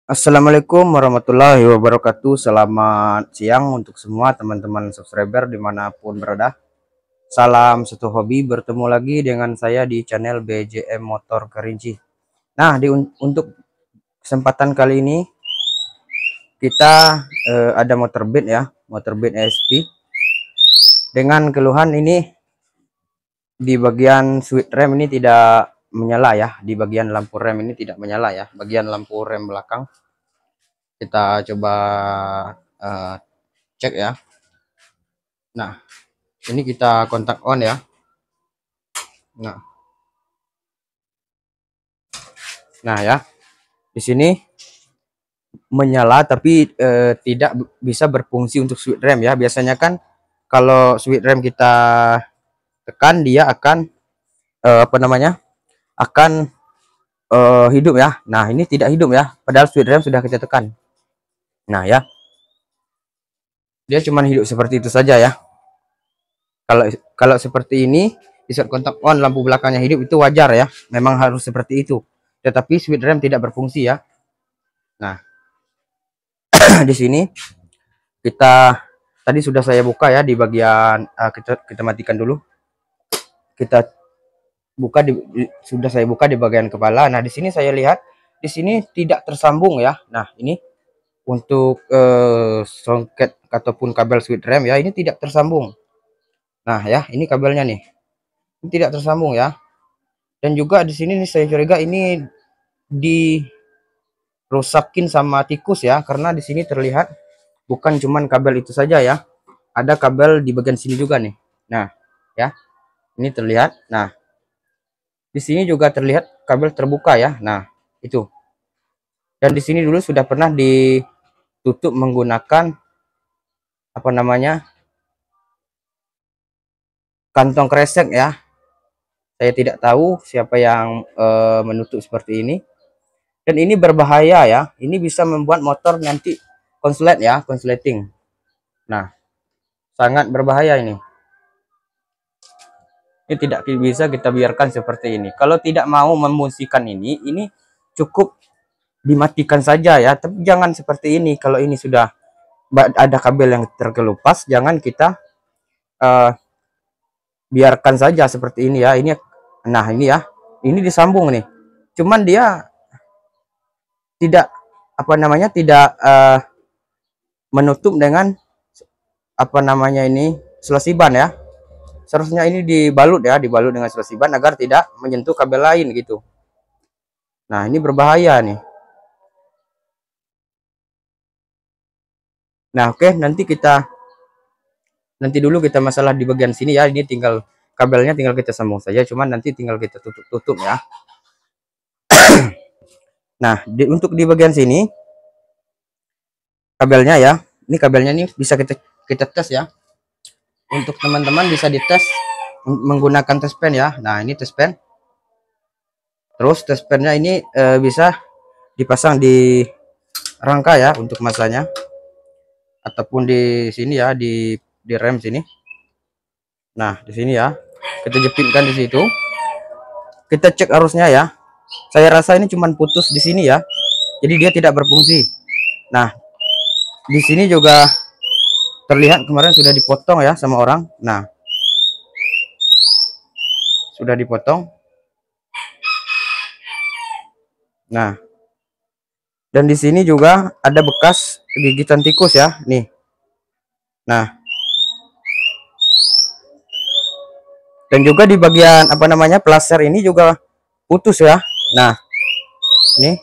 Assalamualaikum warahmatullahi wabarakatuh. Selamat siang untuk semua teman-teman subscriber dimanapun berada. Salam satu hobi, bertemu lagi dengan saya di channel BJM Motor Kerinci. Nah, untuk kesempatan kali ini kita ada motor beat ya, motor beat ESP dengan keluhan ini di bagian switch rem ini tidak menyala ya, di bagian lampu rem ini tidak menyala ya, bagian lampu rem belakang. Kita coba cek ya. Nah, ini kita kontak on ya. Nah ya, di sini menyala tapi tidak bisa berfungsi untuk switch rem ya. Biasanya kan kalau switch rem kita tekan dia akan apa namanya? Akan hidup ya. Nah, ini tidak hidup ya. Padahal switch rem sudah kita tekan. Nah ya, dia cuma hidup seperti itu saja ya. Kalau kalau seperti ini di saat kontak on lampu belakangnya hidup itu wajar ya. Memang harus seperti itu. Tetapi switch rem tidak berfungsi ya. Nah, di sini kita tadi sudah saya buka ya di bagian kita matikan dulu. Kita buka sudah saya buka di bagian kepala. Nah, di sini saya lihat di sini tidak tersambung ya. Nah, ini untuk soket ataupun kabel switch rem ya, ini tidak tersambung. Nah, ya, ini kabelnya nih. Ini tidak tersambung ya. Dan juga di sini nih saya curiga ini dirusakin sama tikus ya, karena di sini terlihat bukan cuman kabel itu saja ya. Ada kabel di bagian sini juga nih. Nah, ya. Ini terlihat. Nah, di sini juga terlihat kabel terbuka ya. Nah, itu. Dan di sini dulu sudah pernah ditutup menggunakan apa namanya? Kantong kresek ya. Saya tidak tahu siapa yang menutup seperti ini. Dan ini berbahaya ya. Ini bisa membuat motor nanti konslet ya, konsleting. Nah, sangat berbahaya ini. Ini tidak bisa kita biarkan seperti ini. Kalau tidak mau memfungsikan ini cukup dimatikan saja ya. Tapi jangan seperti ini. Kalau ini sudah ada kabel yang terkelupas, jangan kita biarkan saja seperti ini ya. Nah ini ya, ini disambung nih. Cuman dia tidak apa namanya tidak menutup dengan apa namanya ini selosiban ya. Seharusnya ini dibalut ya, dibalut dengan selosiban agar tidak menyentuh kabel lain gitu. Nah, ini berbahaya nih. Nah, oke, nanti dulu kita masalah di bagian sini ya. Ini tinggal kabelnya tinggal kita sambung saja, cuman nanti tinggal kita tutup ya. Nah, untuk di bagian sini kabelnya ya. Ini kabelnya nih bisa kita tes ya. Untuk teman-teman bisa dites menggunakan test pen ya. Nah, ini test pen. Terus test pennya ini bisa dipasang di rangka ya untuk masanya, ataupun di sini ya di rem sini. Nah, di sini ya kita jepitkan di situ. Kita cek arusnya ya. Saya rasa ini cuman putus di sini ya. Jadi dia tidak berfungsi. Nah, di sini juga terlihat kemarin sudah dipotong ya sama orang. Nah, sudah dipotong. Nah, dan di sini juga ada bekas gigitan tikus ya, nih. Nah, dan juga di bagian apa namanya plaster ini juga putus ya. Nah, ini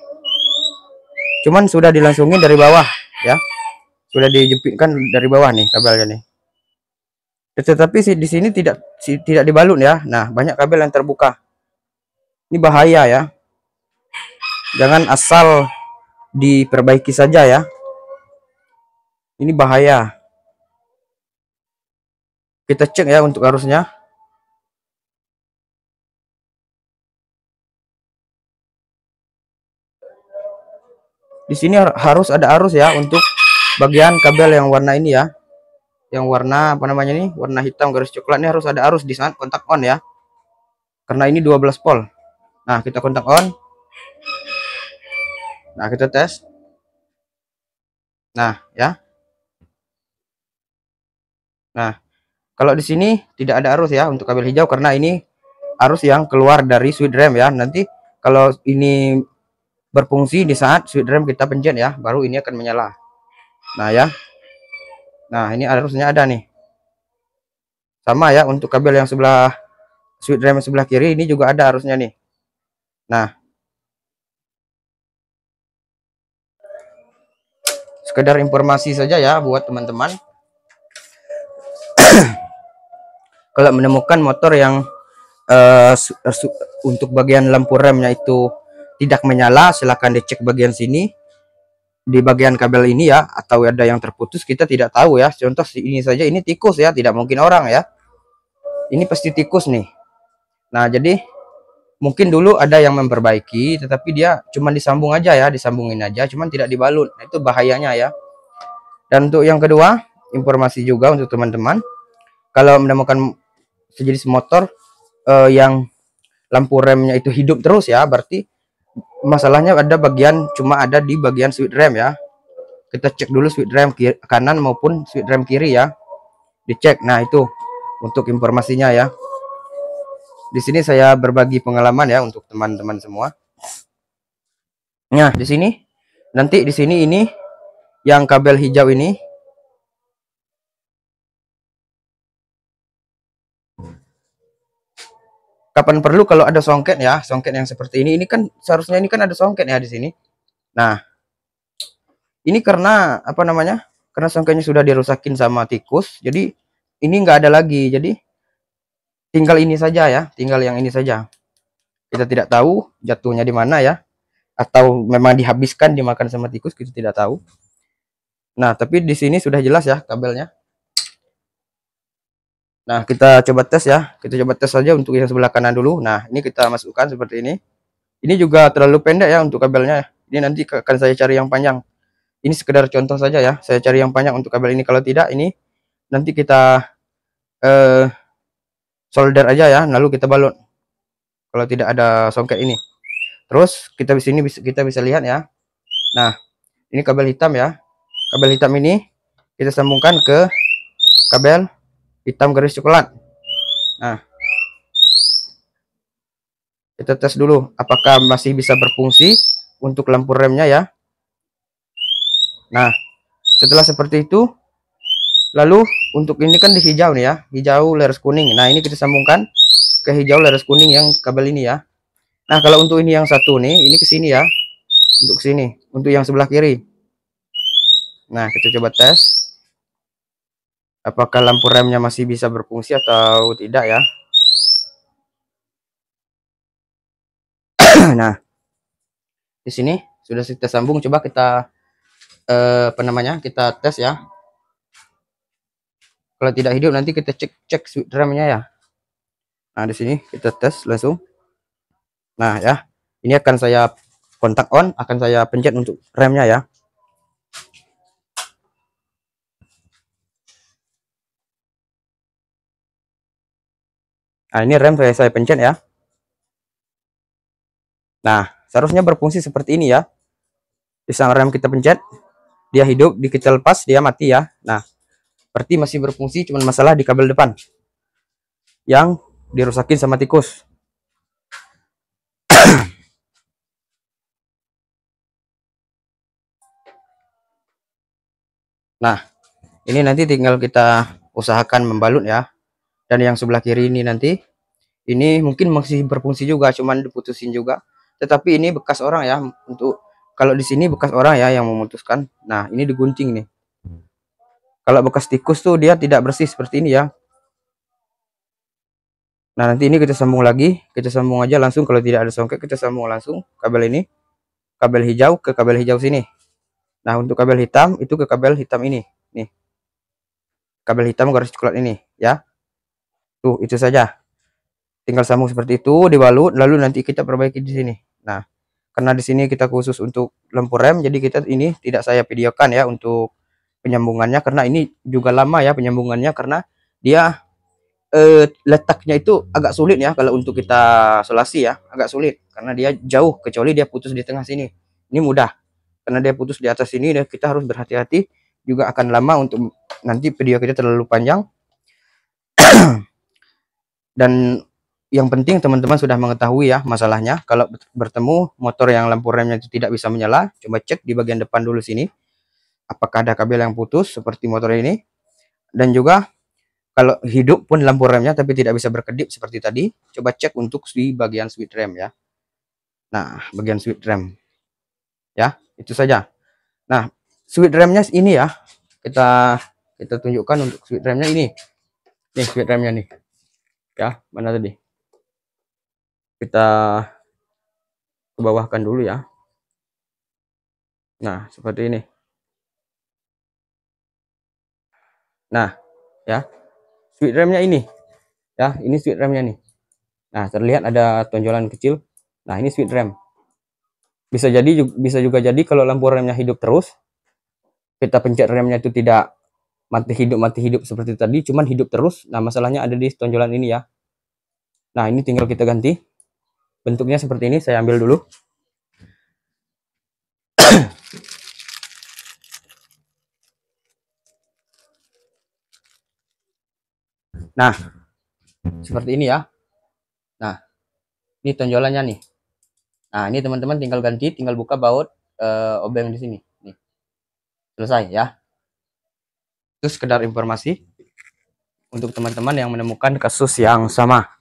cuman sudah dilangsungin dari bawah ya, sudah dijepitkan dari bawah nih kabelnya nih. Tetapi di sini tidak dibalut ya. Nah, banyak kabel yang terbuka. Ini bahaya ya. Jangan asal diperbaiki saja ya. Ini bahaya. Kita cek ya untuk arusnya. Di sini harus ada arus ya untuk bagian kabel yang warna ini ya. Yang warna apa namanya nih? Warna hitam garis coklat ini harus ada arus di saat kontak on ya. Karena ini 12 volt. Nah, kita kontak on. Nah, kita tes. Nah, ya. Nah, kalau di sini tidak ada arus ya untuk kabel hijau karena ini arus yang keluar dari switch rem ya. Nanti kalau ini berfungsi di saat switch rem kita pencet ya, baru ini akan menyala. Nah, ya. Nah, ini arusnya ada nih. Sama ya untuk kabel yang sebelah switch rem sebelah kiri ini juga ada arusnya nih. Nah, sekedar informasi saja ya buat teman-teman. Kalau menemukan motor yang untuk bagian lampu remnya itu tidak menyala, silahkan dicek bagian sini di bagian kabel ini ya, atau ada yang terputus kita tidak tahu ya. Contoh ini saja, ini tikus ya, tidak mungkin orang ya, ini pasti tikus nih. Nah, jadi mungkin dulu ada yang memperbaiki tetapi dia cuma disambung aja ya, disambungin aja cuman tidak dibalut. Nah, itu bahayanya ya. Dan untuk yang kedua, informasi juga untuk teman-teman, kalau menemukan sejenis motor yang lampu remnya itu hidup terus ya, berarti masalahnya ada bagian, cuma ada di bagian switch rem ya. Kita cek dulu switch rem kiri, kanan maupun switch rem kiri ya, dicek. Nah, itu untuk informasinya ya. Di sini saya berbagi pengalaman ya untuk teman-teman semua. Nah, di sini nanti di sini ini yang kabel hijau ini kapan perlu kalau ada songket ya, songket yang seperti ini kan seharusnya ini kan ada songket ya di sini. Nah, ini karena apa namanya? Karena songketnya sudah dirusakin sama tikus, jadi ini nggak ada lagi. Jadi tinggal ini saja ya, tinggal yang ini saja. Kita tidak tahu jatuhnya di mana ya, atau memang dihabiskan dimakan sama tikus, kita tidak tahu. Nah, tapi di sini sudah jelas ya kabelnya. Nah, kita coba tes ya. Kita coba tes saja untuk yang sebelah kanan dulu. Nah, ini kita masukkan seperti ini. Ini juga terlalu pendek ya untuk kabelnya. Ini nanti akan saya cari yang panjang. Ini sekedar contoh saja ya. Saya cari yang panjang untuk kabel ini. Kalau tidak, ini nanti kita solder aja ya. Lalu kita balut. Kalau tidak ada songket ini. Terus kita di sini kita bisa lihat ya. Nah, ini kabel hitam ya. Kabel hitam ini kita sambungkan ke kabel hitam garis coklat. Nah, kita tes dulu apakah masih bisa berfungsi untuk lampu remnya ya. Nah, setelah seperti itu, lalu untuk ini kan di hijau nih ya, hijau leres kuning. Nah, ini kita sambungkan ke hijau leres kuning yang kabel ini ya. Nah, kalau untuk ini yang satu nih, ini ke sini ya, untuk sini, untuk yang sebelah kiri. Nah, kita coba tes apakah lampu remnya masih bisa berfungsi atau tidak ya. Nah, di sini sudah kita sambung, coba kita apa namanya, kita tes ya. Kalau tidak hidup nanti kita cek switch remnya ya. Nah, di sini kita tes langsung. Nah, ya, ini akan saya kontak on, akan saya pencet untuk remnya ya. Nah, ini rem saya pencet ya. Nah, seharusnya berfungsi seperti ini ya. Di sang rem kita pencet, dia hidup, di kita lepas dia mati ya. Nah, berarti masih berfungsi, cuman masalah di kabel depan yang dirusakin sama tikus. Nah, ini nanti tinggal kita usahakan membalut ya. Dan yang sebelah kiri ini nanti, ini mungkin masih berfungsi juga, cuman diputusin juga. Tetapi ini bekas orang ya, untuk kalau di sini bekas orang ya yang memutuskan. Nah, ini digunting nih. Kalau bekas tikus tuh dia tidak bersih seperti ini ya. Nah, nanti ini kita sambung lagi, kita sambung aja langsung. Kalau tidak ada songket, kita sambung langsung kabel ini, kabel hijau ke kabel hijau sini. Nah, untuk kabel hitam itu ke kabel hitam ini nih, kabel hitam garis coklat ini ya. Tuh, itu saja, tinggal sambung seperti itu, dibalut, lalu nanti kita perbaiki di sini. Nah, karena di sini kita khusus untuk lampu rem, jadi kita ini tidak saya videokan ya untuk penyambungannya, karena ini juga lama ya penyambungannya, karena dia letaknya itu agak sulit ya kalau untuk kita solasi ya, agak sulit karena dia jauh, kecuali dia putus di tengah sini. Ini mudah. karena dia putus di atas sini, dan kita harus berhati-hati, juga akan lama untuk nanti video kita terlalu panjang. Dan yang penting teman-teman sudah mengetahui ya masalahnya. Kalau bertemu motor yang lampu remnya itu tidak bisa menyala, coba cek di bagian depan dulu sini, apakah ada kabel yang putus seperti motor ini. Dan juga kalau hidup pun lampu remnya tapi tidak bisa berkedip seperti tadi, coba cek untuk di bagian switch rem ya. Nah, bagian switch rem ya, itu saja. Nah, switch remnya ini ya, kita tunjukkan untuk switch remnya ini. Nih switch remnya nih ya, mana tadi, kita ke bawahkan dulu ya. Nah, seperti ini. Nah, ya, switch remnya ini ya, ini switch remnya nih. Nah, terlihat ada tonjolan kecil. Nah, ini switch rem. Bisa juga jadi kalau lampu remnya hidup terus, kita pencet remnya itu tidak mati hidup seperti tadi, cuman hidup terus. Nah, masalahnya ada di tonjolan ini ya. Nah, ini tinggal kita ganti. Bentuknya seperti ini, saya ambil dulu. Nah, seperti ini ya. Nah, ini tonjolannya nih. Nah, ini teman-teman tinggal ganti, tinggal buka baut obeng di sini. Nih. Selesai ya. Itu sekedar informasi untuk teman-teman yang menemukan kasus yang sama.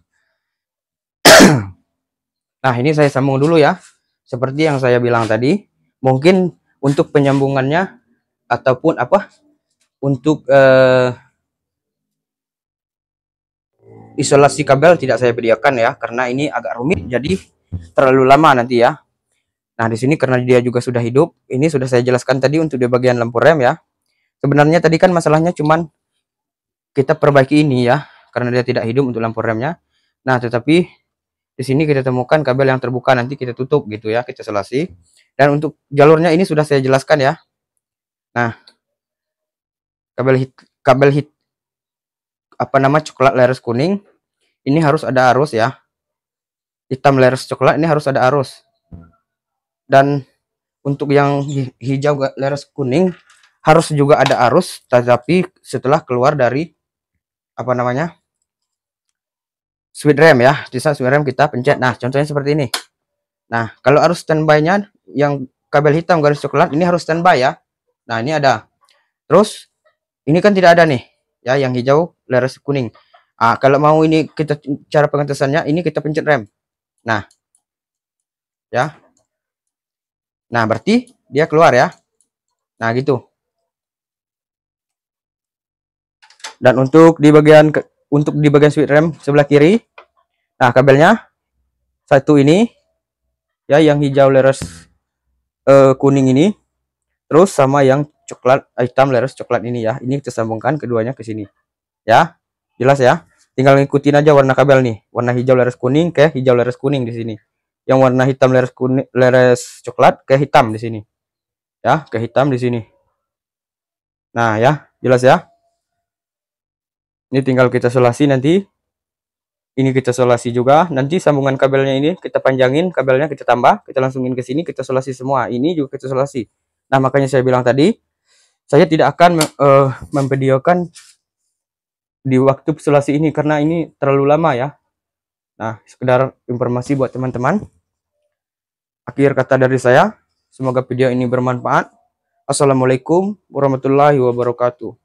Nah, ini saya sambung dulu ya. Seperti yang saya bilang tadi, mungkin untuk penyambungannya ataupun apa, untuk isolasi kabel tidak saya sediakan ya, karena ini agak rumit, jadi terlalu lama nanti ya. Nah, di sini karena dia juga sudah hidup, ini sudah saya jelaskan tadi untuk di bagian lampu rem ya. Sebenarnya tadi kan masalahnya cuman kita perbaiki ini ya, karena dia tidak hidup untuk lampu remnya. Nah, tetapi di sini kita temukan kabel yang terbuka, nanti kita tutup gitu ya, kita isolasi. Dan untuk jalurnya ini sudah saya jelaskan ya. Nah, kabel hit apa nama coklat leres kuning ini harus ada arus ya. Hitam leres coklat ini harus ada arus. Dan untuk yang hijau leres kuning harus juga ada arus, tetapi setelah keluar dari apa namanya, switch rem ya. Di saat switch rem kita pencet. Nah, contohnya seperti ini. Nah, kalau arus standby-nya yang kabel hitam garis coklat ini harus standby ya. Nah, ini ada. Terus ini kan tidak ada nih ya, yang hijau leres kuning. Ah, kalau mau ini kita cara pengetesannya, ini kita pencet rem. Nah, ya. Nah, berarti dia keluar ya. Nah, gitu. Dan untuk di bagian switch rem sebelah kiri, nah kabelnya satu ini ya, yang hijau leres kuning ini, terus sama yang coklat hitam leres coklat ini ya. Ini kita sambungkan keduanya ke sini. Ya, jelas ya. Tinggal ngikutin aja warna kabel nih. Warna hijau leres kuning ke hijau leres kuning di sini. Yang warna hitam leres kuning leres coklat ke hitam di sini. Ya, ke hitam di sini. Nah, ya, jelas ya. Ini tinggal kita isolasi nanti. Ini kita isolasi juga. Nanti sambungan kabelnya ini kita panjangin, kabelnya kita tambah, kita langsungin ke sini, kita isolasi semua. Ini juga kita isolasi. Nah, makanya saya bilang tadi, saya tidak akan memvideokan di waktu isolasi ini karena ini terlalu lama ya. Nah, sekedar informasi buat teman-teman. Akhir kata dari saya, semoga video ini bermanfaat. Assalamualaikum warahmatullahi wabarakatuh.